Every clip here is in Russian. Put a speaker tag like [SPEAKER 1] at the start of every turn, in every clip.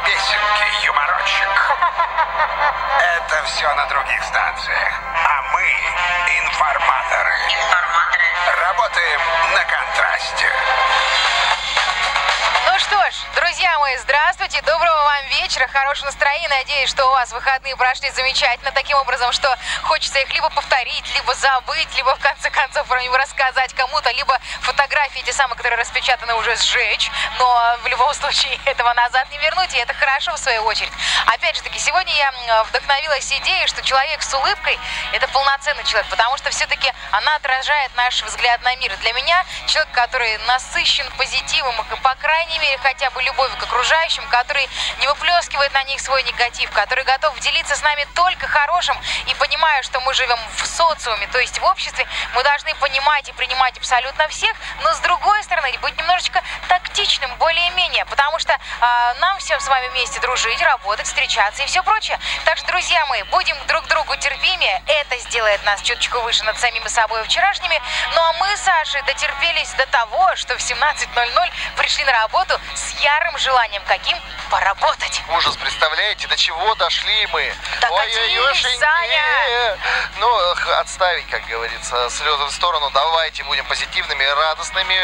[SPEAKER 1] песенки, юморочек. Это все на других станциях. А мы информаторы. Работаем на контрасте.
[SPEAKER 2] Ну что ж, друзья мои, здравствуйте, доброго вам вечера, хорошего настроения. Надеюсь, что у вас выходные прошли замечательно, таким образом, что хочется их либо повторить, либо забыть, либо в конце концов про него рассказать кому-то, либо фотографии те самые, которые распечатаны, уже сжечь. Но в любом случае этого назад не вернуть, и это хорошо в свою очередь. Опять же таки, сегодня я вдохновилась идеей, что человек с улыбкой – это полноценный человек, потому что все-таки она отражает наш взгляд на мир. Для меня человек, который насыщен позитивом и, по крайней мере, хотя бы любовью к окружающим, который не выплескивает на них свой негатив, который готов делиться с нами только хорошим, и понимая, что мы живем в социуме, то есть в обществе, мы должны понимать и принимать абсолютно всех, но с другой стороны быть немножечко тактичным, более-менее, потому что нам всем с вами вместе дружить, работать, встречаться и все прочее. Так что, друзья мои, будем друг другу терпимее, это сделает нас чуточку выше над самими собой вчерашними. Ну а мы с Сашей дотерпелись до того, что в 17:00 пришли на работу с ярым желанием каким? Поработать.
[SPEAKER 3] Ужас, представляете, до чего дошли мы?
[SPEAKER 2] Докатились, Саня!
[SPEAKER 3] Ну, отставить, как говорится, слезы в сторону. Давайте будем позитивными и радостными,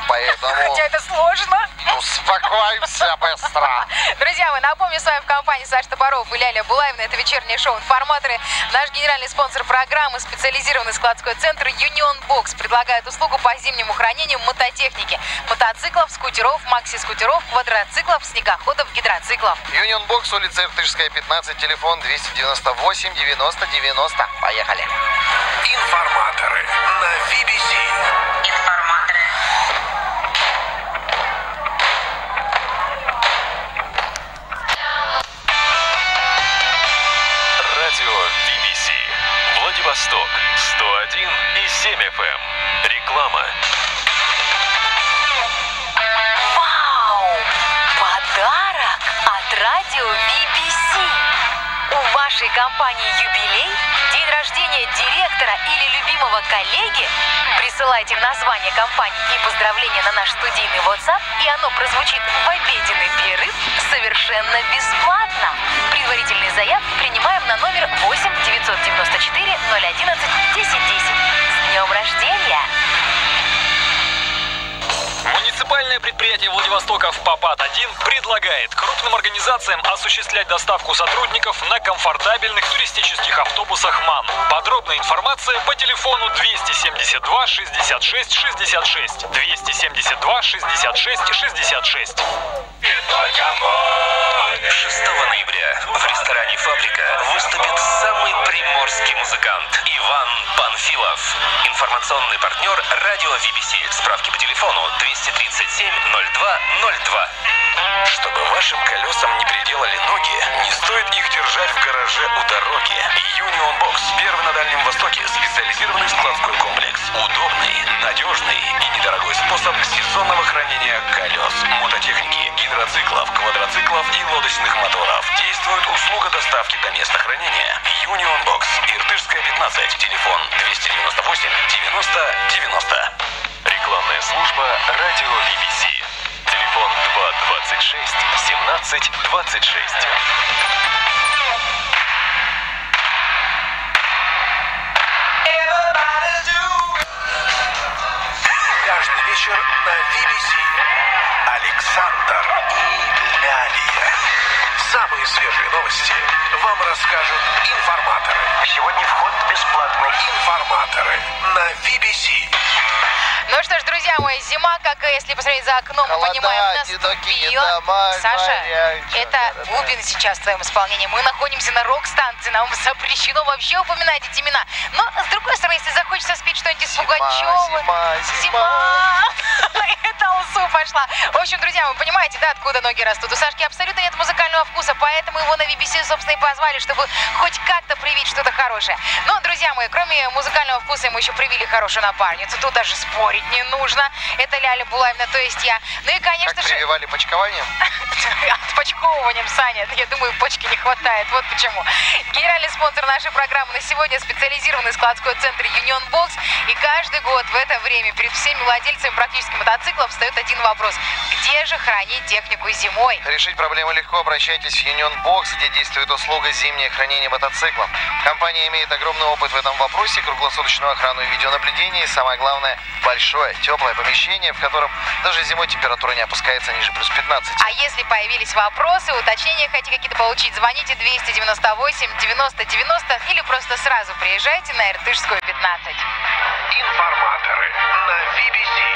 [SPEAKER 3] поэтому...
[SPEAKER 2] Хотя это сложно.
[SPEAKER 3] Успокоимся быстро.
[SPEAKER 2] Друзья мои, напомню, с вами в компании Саша Топоров и Ляля Булаевна. Это вечернее шоу «Информаторы». Наш генеральный спонсор программы — специализированный складской центр Union Box. Предлагает услугу по зимнему хранению мототехники. Мотоциклов, скутеров, макси-скутеров, квадроциклов, снегоходов, гидроциклов.
[SPEAKER 3] Union Box, улица Иртышская, 15, телефон 298 90 90. Поехали.
[SPEAKER 1] Информаторы на BBC.
[SPEAKER 2] Информаторы.
[SPEAKER 4] Радио BBC. Владивосток 101,7 FM. Реклама.
[SPEAKER 2] Вау! Подарок от радио BBC. У вашей компании юбилей, день рождения директора или любимого коллеги? Присылайте название компании и поздравления на наш студийный WhatsApp, и оно прозвучит в обеденный перерыв совершенно бесплатно. Предварительные заявки принимаем на номер 8 994 011 1010. С днем рождения!
[SPEAKER 5] Муниципальное предприятие Владивостока ВПАПАТ-1 предлагает крупным организациям осуществлять доставку сотрудников на комфортабельных туристических автобусах МАН. Подробная информация по телефону 272 66 66 272 66 66.
[SPEAKER 4] 6 ноября в ресторане «Фабрика» выступит самый приморский музыкант Иван Панфилов. Информационный партнер радио BBC. Справки по телефону 237 02 02. Чтобы вашим колесам не приделали ноги, не стоит их держать в гараже у дороги. Union Box – первый на Дальнем Востоке специализированный складской комплекс. Удобный, надежный и недорогой способ сезонного хранения колес, мототехники, гидроциклов, квадроциклов и лодочных моторов. Действует услуга доставки до места хранения. Union Box, Иртышская, 15, телефон 298 90 90. Рекламная служба радио BBC. Телефон 226 17 26.
[SPEAKER 1] Каждый вечер на BBC. Александр и Лялия. Самые свежие новости вам расскажут информаторы. Сегодня вход бесплатный. Информаторы на BBC.
[SPEAKER 2] Ну что ж, друзья мои, зима, как если посмотреть за окном, мы понимаем, наступила. Саша, это Губин сейчас в твоем исполнении. Мы находимся на рок-станции, нам запрещено вообще упоминать эти имена. Но, с другой стороны, если захочется спеть что-нибудь из Пугачёва... Зима! Это алсу пошла. В общем, друзья, вы понимаете, да, откуда ноги растут? У Сашки абсолютно нет музыкального вкуса, поэтому его на BBC, собственно, и позвали, чтобы хоть как-то привить что-то хорошее. Но, друзья мои, кроме музыкального вкуса, ему еще привили хорошую напарницу. Тут даже спорить спорить не нужно. Это Ляля Булавина, то есть я. Ну и, конечно
[SPEAKER 3] Как
[SPEAKER 2] же...
[SPEAKER 3] прививали почкованием?
[SPEAKER 2] Отпочковыванием, Саня. Я думаю, почки не хватает. Вот почему. Генеральный спонсор нашей программы на сегодня — специализированный складской центр Union Box. И каждый год в это время перед всеми владельцами практически мотоциклов встает один вопрос. Где же хранить технику зимой?
[SPEAKER 3] Решить проблему легко. Обращайтесь в Union Box, где действует услуга зимнее хранение мотоциклов. Компания имеет огромный опыт в этом вопросе, круглосуточную охрану и видеонаблюдение. И самое главное, большое, теплое помещение, в котором даже зимой температура не опускается ниже плюс 15.
[SPEAKER 2] А если появились вопросы, уточнения хотите какие-то получить, звоните 298 90 90 или просто сразу приезжайте на Иртышскую, 15.
[SPEAKER 1] Информаторы на BBC.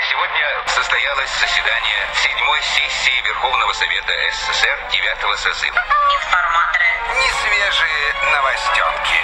[SPEAKER 6] Сегодня состоялось заседание 7-й сессии Верховного Совета СССР 9-го созыва.
[SPEAKER 1] Несвежие новостенки.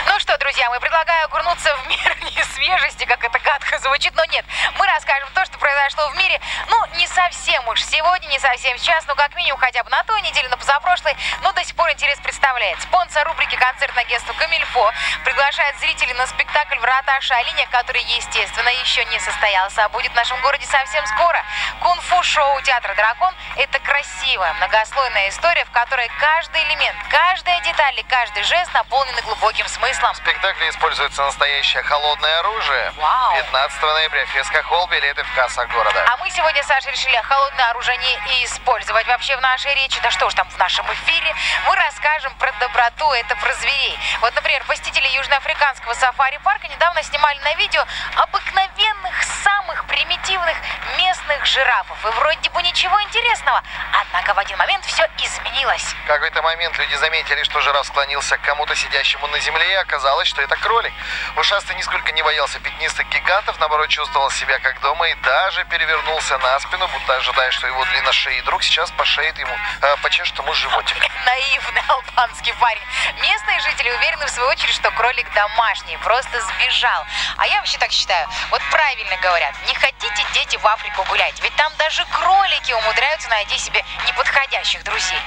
[SPEAKER 2] Ну что, друзья, мы предлагаю окунуться в мир несвежести, как это гадко звучит, но нет. Мы расскажем то, что произошло в мире, ну, не совсем уж сегодня, не совсем сейчас, но как минимум хотя бы на той неделе, на позапрошлой, но до сих пор интерес представляет. Спонсор рубрики «Концертное агентство Камильфо» приглашает зрителей на спектакль «Врата Шаолиня», который, естественно, еще не состоялся, а будет в нашем городе совсем скоро. Кунг-фу-шоу театра «Дракон» — это красивая, многослойная история, в которой каждый элемент, каждая деталь и каждый жест наполнены глубоким смыслом.
[SPEAKER 3] В спектакле используется настоящее холодное оружие.
[SPEAKER 2] Вау.
[SPEAKER 3] 15 ноября Феска-холл, билеты в кассах города.
[SPEAKER 2] А мы сегодня, Саша, решили холодное оружие не использовать вообще в нашей речи. Да что ж там в нашем эфире. Мы расскажем про доброту, это про зверей. Вот, например, посетители южноафриканского сафари-парка недавно снимали на видео обыкновенных, самых примитивных местных жирафов, и вроде бы ничего интересного. Однако в один момент все изменилось.
[SPEAKER 3] В какой-то момент люди заметили, что жираф склонился к кому-то, сидящему на земле, и оказалось, что это кролик. Ушастый нисколько не боялся пятнистых гигантов, наоборот, чувствовал себя как дома и даже перевернулся на спину, будто ожидая, что его длинношеый друг сейчас почешет ему животик.
[SPEAKER 2] Наивный албанский парень. Местные жители уверены, в свою очередь, что кролик домашний, просто сбежал. А я вообще так считаю. Вот правильно говорят, не хотите, дети, в Африку гулять, ведь там даже кролики умудряются найти себе неподходящих друзей.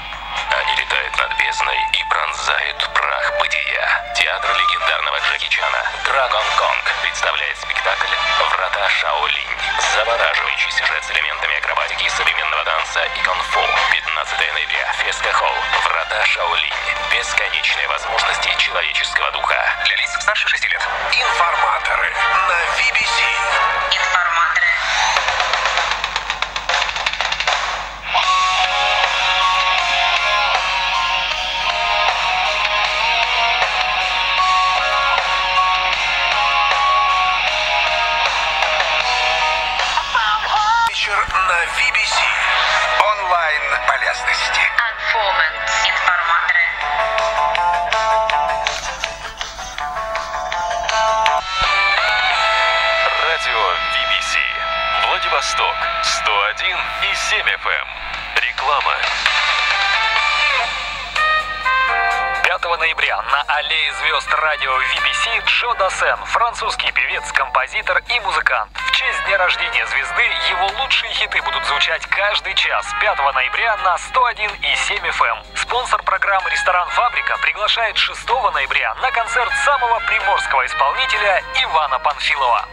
[SPEAKER 4] Они летают над бездной и пронзают прах бытия. Театр легендарного Джеки Чана «Драгон Конг» представляет спектакль «Врата Шаолинь». Завораживающий сюжет с элементами акробатики, современного танца и кунг-фу. 15 ноября. Феска Холл. «Врата Шаолинь». Бесконечные возможности человеческого духа. Для лиц старше 6 лет.
[SPEAKER 1] Информаторы на BBC.
[SPEAKER 7] Информаторы.
[SPEAKER 1] Вечер на BBC. Онлайн полезности.
[SPEAKER 7] Unfoldment. Информаторы.
[SPEAKER 5] Радио BBC. Владивосток. 101,7 FM. Реклама. 5 ноября на Аллее звезд радио BBC Джо Дассен, французский певец, композитор и музыкант. В честь дня рождения звезды его лучшие хиты будут звучать каждый час 5 ноября на 101,7 FM. Спонсор программы «Ресторан Фабрика» приглашает 6 ноября на концерт самого приморского исполнителя Ивана Панфилова.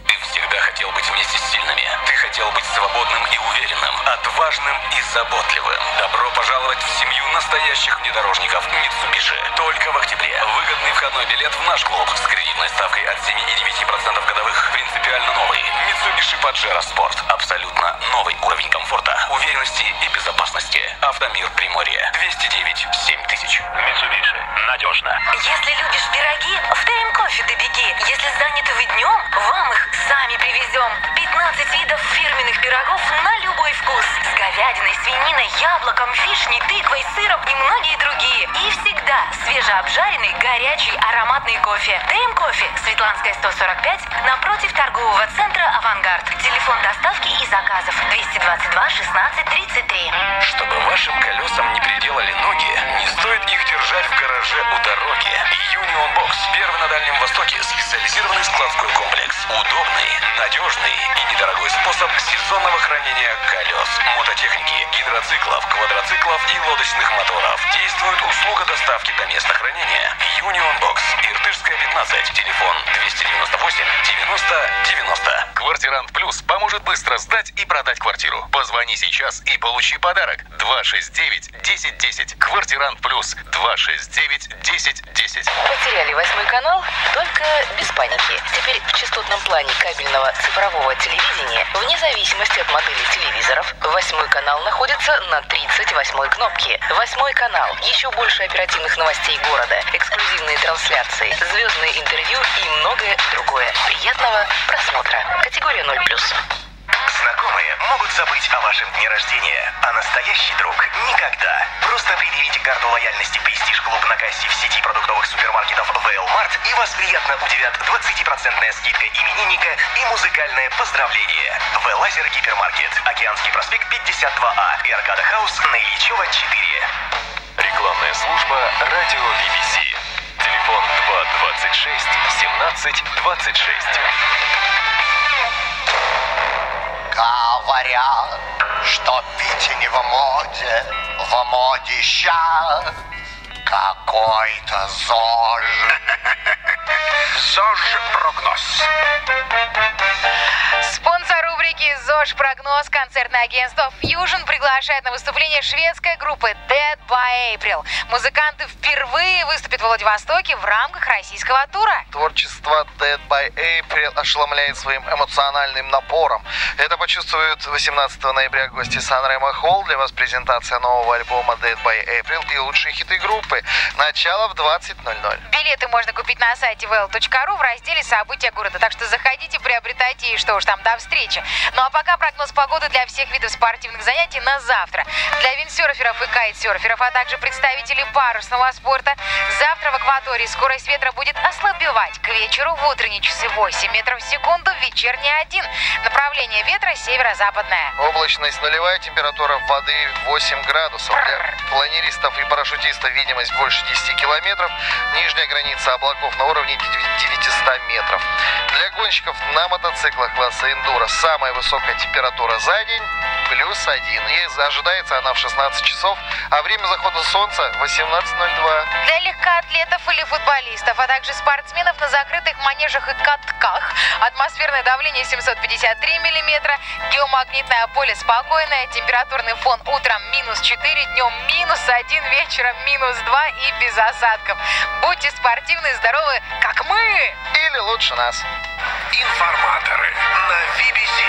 [SPEAKER 4] Ты всегда хотел быть вместе с сильными. Ты хотел быть свободным и уверенным, отважным и заботливым. Добро пожаловать в семью настоящих внедорожников Mitsubishi. Только в октябре. Выгодный входной билет в наш клуб с кредитной ставкой от 7,9% годовых. Принципиально новый Mitsubishi Pajero Sport. Абсолютно новый уровень комфорта, уверенности и безопасности. Автомир Приморье. 209 7000. Mitsubishi. Надежно.
[SPEAKER 7] Если любишь пироги, в Тайм Кофе ты беги. Если заняты вы днем, вам их сами привезем. 15 видов фирменных пирогов на любой вкус. С говядиной, свининой, яблоком, вишней, тыквой, сыром и многие другие. И всегда свежеобжаренный, горячий, ароматный кофе. Тайм Кофе. Светланская, 145, напротив торгового центра «Авангард». Телефон доставки и заказов 222 16 33.
[SPEAKER 4] Чтобы вашим колесам не приделали ноги, не стоит их держать в гараже у дороги. Union Box. Первый на Дальнем Востоке специализированный складской комплекс. Удобный, надежный и недорогой способ сезонного хранения колес, мототехники, гидроциклов, квадроциклов и лодочных моторов. Действует услуга доставки до места хранения. Union Box. Иртышская, 15. Телефон 298 90 90.
[SPEAKER 8] Квартирант Плюс поможет быстро сдать и продать квартиру. Позвони сейчас и получи подарок. 269 1010. Квартирант Плюс. 269 1010.
[SPEAKER 9] Потеряли 8 канал? Только без паники. Теперь в частотном плане кабельного цифрового телевидения, вне зависимости от модели телевизоров, 8 канал находится на 38-й кнопке. 8 канал. Еще больше оперативных новостей города, эксклюзивные трансляции, звездные интервью и многое другое. Приятного просмотра. Категория 0+.
[SPEAKER 10] Знакомые могут забыть о вашем дне рождения, а настоящий друг никогда. Просто предъявите карту лояльности Prestige Club на кассе в сети продуктовых супермаркетов VL-Mart, и вас приятно удивят 20% скидка именинника и музыкальное поздравление. V-Лазер Гипермаркет, Океанский проспект 52А и Аркада Хаус на Ильичева 4.
[SPEAKER 8] Рекламная служба радио BBC. Телефон 226 17 26.
[SPEAKER 11] Говорят, что пить не в моде щас какой-то ЗОЖ.
[SPEAKER 1] ЗОЖ-прогноз.
[SPEAKER 2] Спонсор рубрики «ЗОЖ-прогноз» концертное агентство Fusion приглашает на выступление шведской группы Dead by April. Музыканты впервые выступят в Владивостоке в рамках российского тура.
[SPEAKER 3] Творчество Dead by April ошеломляет своим эмоциональным напором. Это почувствуют 18 ноября гости Сан-Ремо Холл. Для вас презентация нового альбома Dead by April и лучшие хиты группы. Начало в 20:00.
[SPEAKER 2] Билеты можно купить на сайте vl.ru в разделе «События города». Так что заходите, приобретайте, и что уж там, до встречи. Ну а пока прогноз погоды для всех видов спортивных занятий на завтра. Для виндсерферов и кайтсерферов, а также представителей парусного спорта, завтра в акватории скорость ветра будет ослабевать. К вечеру в утренние часы 8 метров в секунду, в вечерние 1. Направление ветра северо-западное.
[SPEAKER 3] Облачность нулевая, температура воды 8 градусов. Для планеристов и парашютистов видимость больше 10 километров. Нижняя граница облаков на уровне 900 метров. Для гонщиков на мотоциклах класса эндуро самая высокая температура за день +1. И ожидается она в 16 часов, а время захода солнца 18:02.
[SPEAKER 2] Для легкоатлетов или футболистов, а также спортсменов на закрытых манежах и катках атмосферное давление 753 миллиметра, геомагнитное поле спокойное, температурный фон утром -4, днем -1, вечером -2 и без осадков. Будьте спортивны и здоровы, как мы!
[SPEAKER 3] Или лучше нас.
[SPEAKER 1] Информаторы на VBC.